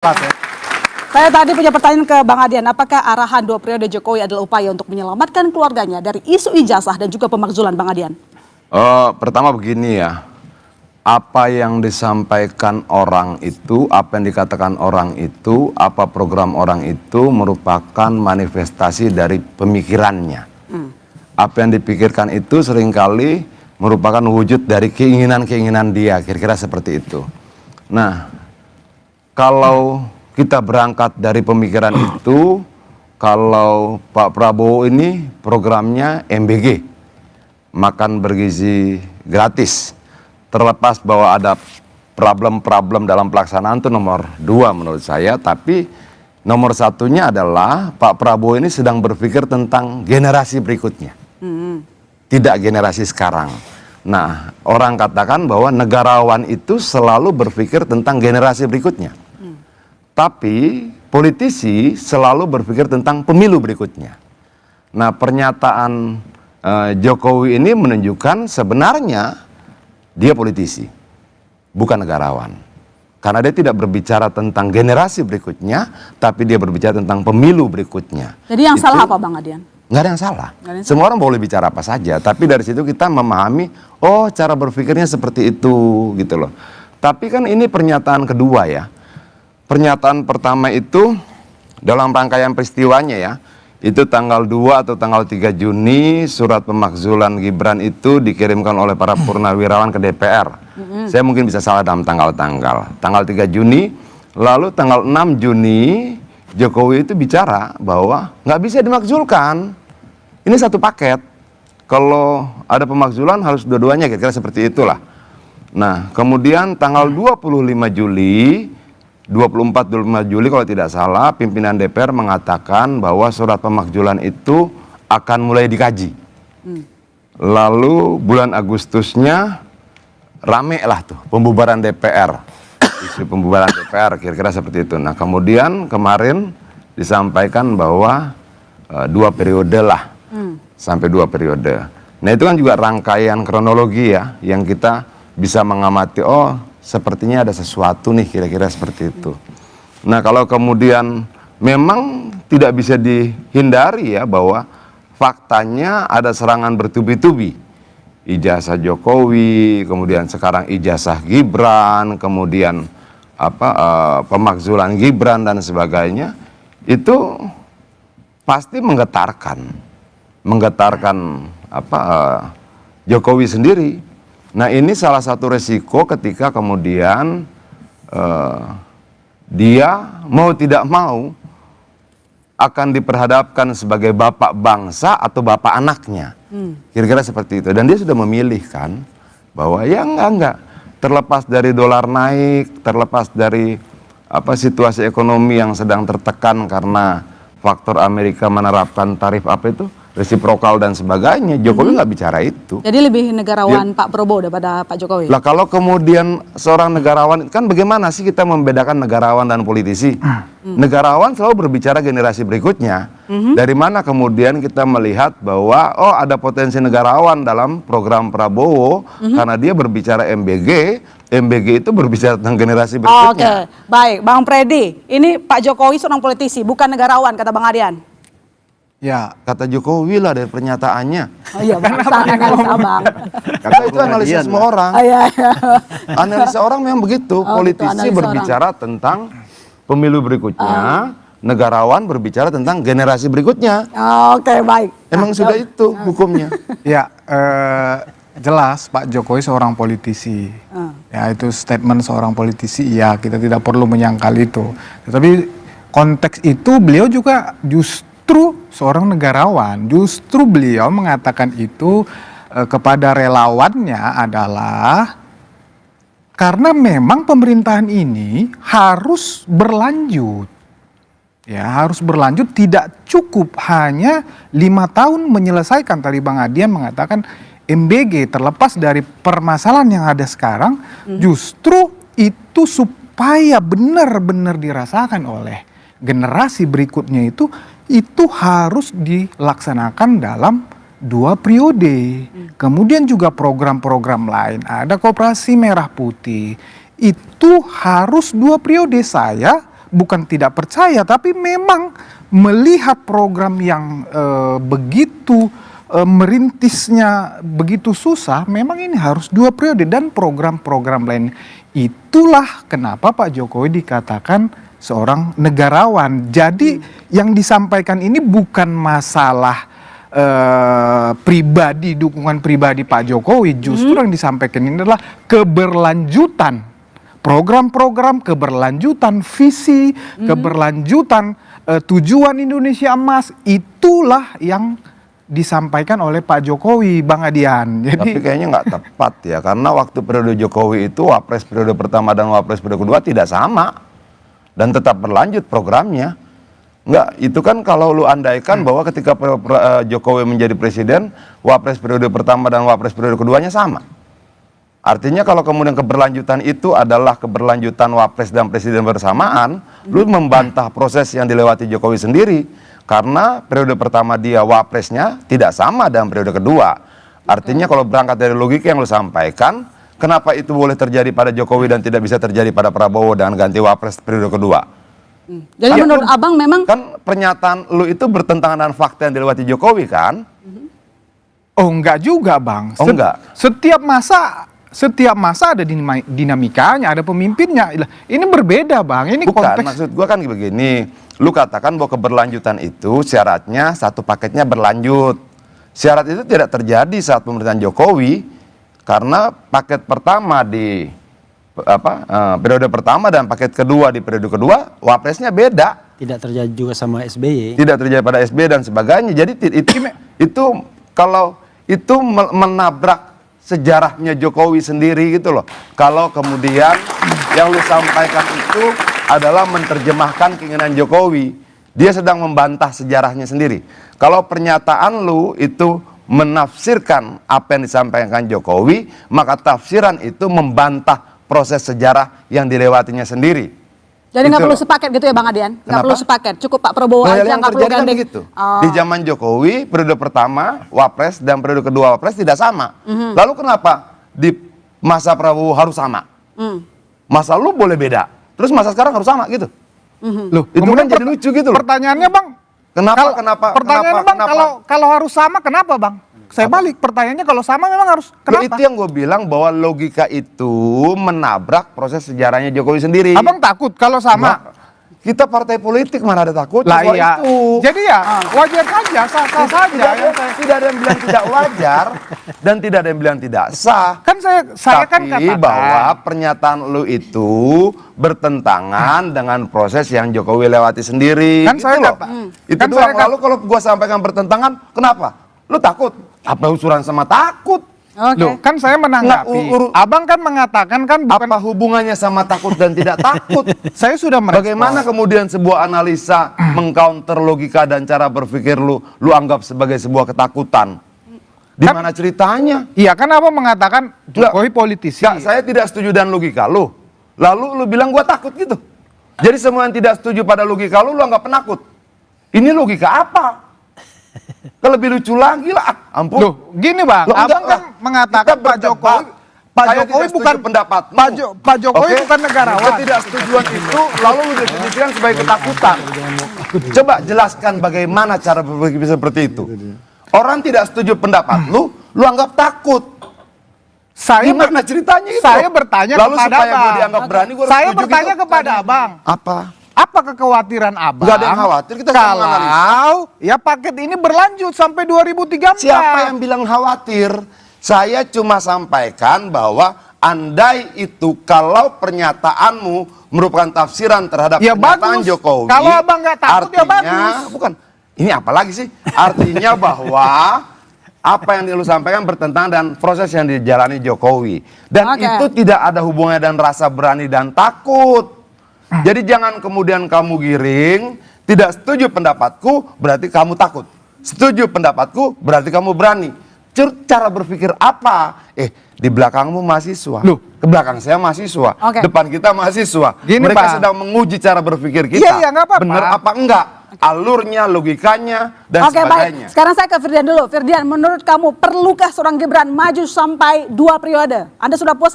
Ya. Saya tadi punya pertanyaan ke Bang Adian, apakah arahan 2 periode Jokowi adalah upaya untuk menyelamatkan keluarganya dari isu ijazah dan juga pemakzulan, Bang Adian? Pertama begini ya, apa yang disampaikan orang itu, apa yang dikatakan orang itu, apa program orang itu merupakan manifestasi dari pemikirannya. Apa yang dipikirkan itu seringkali merupakan wujud dari keinginan-keinginan dia, kira-kira seperti itu. Nah, kalau kita berangkat dari pemikiran itu, kalau Pak Prabowo ini programnya MBG, makan bergizi gratis, terlepas bahwa ada problem-problem dalam pelaksanaan itu nomor 2 menurut saya, tapi nomor 1-nya adalah Pak Prabowo ini sedang berpikir tentang generasi berikutnya, tidak generasi sekarang. Nah, orang katakan bahwa negarawan itu selalu berpikir tentang generasi berikutnya. Tapi politisi selalu berpikir tentang pemilu berikutnya. Nah, pernyataan Jokowi ini menunjukkan sebenarnya dia politisi, bukan negarawan. Karena dia tidak berbicara tentang generasi berikutnya, tapi dia berbicara tentang pemilu berikutnya. Jadi yang salah apa, Bang Adian? Nggak ada yang salah. Semua orang boleh bicara apa saja, tapi dari situ kita memahami, oh cara berpikirnya seperti itu, gitu loh. Tapi kan ini pernyataan kedua ya. Pernyataan pertama itu dalam rangkaian peristiwanya ya, itu tanggal 2 atau tanggal 3 Juni surat pemakzulan Gibran itu dikirimkan oleh para purnawirawan ke DPR. Saya mungkin bisa salah dalam tanggal-tanggal. Tanggal 3 Juni, lalu tanggal 6 Juni Jokowi itu bicara bahwa nggak bisa dimakzulkan. Ini satu paket. Kalau ada pemakzulan harus dua-duanya, kira-kira seperti itulah. Nah, kemudian tanggal 25 Juli 24-25 Juli kalau tidak salah, pimpinan DPR mengatakan bahwa surat pemakzulan itu akan mulai dikaji. Lalu bulan Agustusnya rame lah tuh pembubaran DPR. Isu pembubaran DPR kira-kira seperti itu. Nah, kemudian kemarin disampaikan bahwa 2 periode lah, sampai 2 periode. Nah, itu kan juga rangkaian kronologi ya, yang kita bisa mengamati, oh sepertinya ada sesuatu nih, kira-kira seperti itu. Nah, kalau kemudian memang tidak bisa dihindari ya bahwa faktanya ada serangan bertubi-tubi. Ijazah Jokowi, kemudian sekarang ijazah Gibran, kemudian pemakzulan Gibran dan sebagainya, itu pasti menggetarkan Jokowi sendiri. Nah, ini salah satu resiko ketika kemudian dia mau tidak mau akan diperhadapkan sebagai bapak bangsa atau bapak anaknya. Kira-kira seperti itu. Dan dia sudah memilih kan bahwa ya enggak. Terlepas dari dolar naik, terlepas dari situasi ekonomi yang sedang tertekan karena faktor Amerika menerapkan tarif resiprokal dan sebagainya, Jokowi nggak bicara itu. Jadi lebih negarawan Pak Prabowo daripada Pak Jokowi? Lah, kalau kemudian seorang negarawan, kan bagaimana sih kita membedakan negarawan dan politisi? Negarawan selalu berbicara generasi berikutnya. Dari mana kemudian kita melihat bahwa oh ada potensi negarawan dalam program Prabowo, karena dia berbicara MBG itu berbicara tentang generasi berikutnya. Oke, baik. Bang Freddy, ini Pak Jokowi seorang politisi, bukan negarawan, kata Bang Adian. Ya, kata Jokowi lah dari pernyataannya. Oh iya, Bang, analisa Bang. Karena itu analisis semua orang. Analisa orang memang begitu. Politisi berbicara tentang pemilu berikutnya, negarawan berbicara tentang generasi berikutnya. Oke, baik. Emang sudah itu hukumnya. Ya, jelas Pak Jokowi seorang politisi. Ya, itu statement seorang politisi. Ya, kita tidak perlu menyangkal itu. Tetapi konteks itu beliau juga justru seorang negarawan. Justru beliau mengatakan itu kepada relawannya adalah karena memang pemerintahan ini harus berlanjut. Ya, harus berlanjut, tidak cukup hanya 5 tahun menyelesaikan. Tadi Bang Adian mengatakan MBG, terlepas dari permasalahan yang ada sekarang, justru itu supaya benar-benar dirasakan oleh generasi berikutnya itu harus dilaksanakan dalam 2 periode. Kemudian juga program-program lain, ada Koperasi Merah Putih, itu harus 2 periode. Saya bukan tidak percaya, tapi memang melihat program yang begitu merintisnya begitu susah, memang ini harus 2 periode dan program-program lain. Itulah kenapa Pak Jokowi dikatakan seorang negarawan. Jadi yang disampaikan ini bukan masalah pribadi, dukungan pribadi Pak Jokowi, justru yang disampaikan ini adalah keberlanjutan program-program, keberlanjutan visi, keberlanjutan tujuan Indonesia Emas. Itulah yang disampaikan oleh Pak Jokowi, Bang Adian. Tapi kayaknya nggak tepat ya, karena waktu periode Jokowi itu Wapres periode pertama dan Wapres periode kedua tidak sama dan tetap berlanjut programnya. Nggak, itu kan kalau lu andaikan bahwa ketika Jokowi menjadi presiden, Wapres periode pertama dan Wapres periode keduanya sama. Artinya kalau kemudian keberlanjutan itu adalah keberlanjutan Wapres dan Presiden bersamaan, lu membantah proses yang dilewati Jokowi sendiri. Karena periode pertama dia Wapresnya tidak sama dengan periode kedua. Artinya kalau berangkat dari logika yang lu sampaikan, kenapa itu boleh terjadi pada Jokowi dan tidak bisa terjadi pada Prabowo dengan ganti Wapres periode kedua? Jadi Kan menurut Abang memang kan pernyataan lu itu bertentangan dengan fakta yang dilewati Jokowi kan? Oh enggak juga Bang. Oh, enggak. Setiap masa ada dinamikanya, ada pemimpinnya. Ini berbeda Bang. Ini Bukan, konteks. maksud gua kan begini. Lu katakan bahwa keberlanjutan itu syaratnya satu paketnya berlanjut. Syarat itu tidak terjadi saat pemerintahan Jokowi karena paket pertama di periode pertama dan paket kedua di periode kedua Wapresnya beda. Tidak terjadi juga sama SBY. Tidak terjadi pada SBY dan sebagainya. Jadi itu kalau itu menabrak sejarahnya Jokowi sendiri gitu loh. Kalau kemudian yang lu sampaikan itu adalah menerjemahkan keinginan Jokowi. Dia sedang membantah sejarahnya sendiri. Kalau pernyataan lu itu menafsirkan apa yang disampaikan Jokowi, maka tafsiran itu membantah proses sejarah yang dilewatinya sendiri. jadi nggak Gitu perlu loh. sepaket gitu ya Bang Adian? Nggak Kenapa? perlu sepaket, cukup Pak Prabowo Nah, aja yang nggak perlu terjadi kan gandeng. begitu. Oh. Di zaman Jokowi periode pertama Wapres dan periode kedua Wapres tidak sama. Lalu kenapa di masa Prabowo harus sama? Masa lu boleh beda, terus masa sekarang harus sama gitu? Loh, Itu kemudian kan jadi lucu gitu loh. Pertanyaannya Bang, pertanyaannya Bang, kalau harus sama kenapa Bang? Saya balik pertanyaannya, kalau sama memang harus Ya, kenapa? itu yang gue bilang bahwa logika itu menabrak proses sejarahnya Jokowi sendiri. Abang takut kalau sama? Nah, kita partai politik mana ada takut Lah soal iya. itu. Jadi ya wajar saja, sah-sah saja. Tidak ada yang bilang tidak wajar dan tidak ada yang bilang tidak sah. Kan saya kan Tapi katakan bahwa pernyataan lu itu bertentangan dengan proses yang Jokowi lewati sendiri. Kan gitu saya loh. kata- Itu kan doang. saya kata- Lalu kalau gua sampaikan bertentangan, kenapa? Lu takut? Apa usuran sama takut? Oke. Loh, kan saya menanggapi. Nggak, Abang kan mengatakan kan bukan. Apa hubungannya sama takut dan tidak takut? Saya sudah merespon. Bagaimana kemudian sebuah analisa mengcounter logika dan cara berpikir lu anggap sebagai sebuah ketakutan? Di Kan- mana ceritanya? Iya kan Abang mengatakan Jokowi politisi. Nggak, saya tidak setuju dengan logika lu. Lalu lu bilang gua takut gitu. Jadi semua yang tidak setuju pada logika lu anggap penakut. Ini logika apa? Kalau lebih lucu lagi lah, ampun. Loh, gini Bang, Loh, enggak Abang kan lah. mengatakan Kita Pak berdebat. Jokowi Saya Jokowi tidak setuju bukan pendapatmu. Pak Jokowi Oke? bukan negarawan. Ketidaksetujuan itu lalu lu definisikan sebagai ketakutan. Coba jelaskan bagaimana cara berpikir seperti itu. Orang tidak setuju pendapat lu anggap takut. Gimana ceritanya itu? Saya bertanya lalu kepada supaya Abang. gue dianggap berani, gue harus Saya setuju bertanya gitu. kepada Abang. Apa? Kekhawatiran Abang? Nggak ada yang khawatir, kita sedang menganalisa. kalau ya paket ini berlanjut sampai 2034. Siapa yang bilang khawatir? Saya cuma sampaikan bahwa andai itu kalau pernyataanmu merupakan tafsiran terhadap Ya pernyataan bagus. Jokowi. Kalau Abang nggak takut, ya artinya, bagus. Bukan. Ini apa lagi sih? Artinya bahwa apa yang lu sampaikan bertentangan dengan proses yang dijalani Jokowi. Dan Oke. itu tidak ada hubungannya dengan rasa berani dan takut. Jadi jangan kemudian kamu giring, tidak setuju pendapatku berarti kamu takut. Setuju pendapatku berarti kamu berani. Cara berpikir apa? Di belakangmu mahasiswa. Loh. Ke belakang saya mahasiswa. Oke. Depan kita mahasiswa. Gini, Mereka Bang. sedang menguji cara berpikir kita. Iya, iya, nggak apa-apa. Benar apa enggak? Alurnya, logikanya, dan Oke, sebagainya. baik. Sekarang saya ke Firdian dulu. Firdian, menurut kamu perlukah seorang Gibran maju sampai 2 periode? Anda sudah puas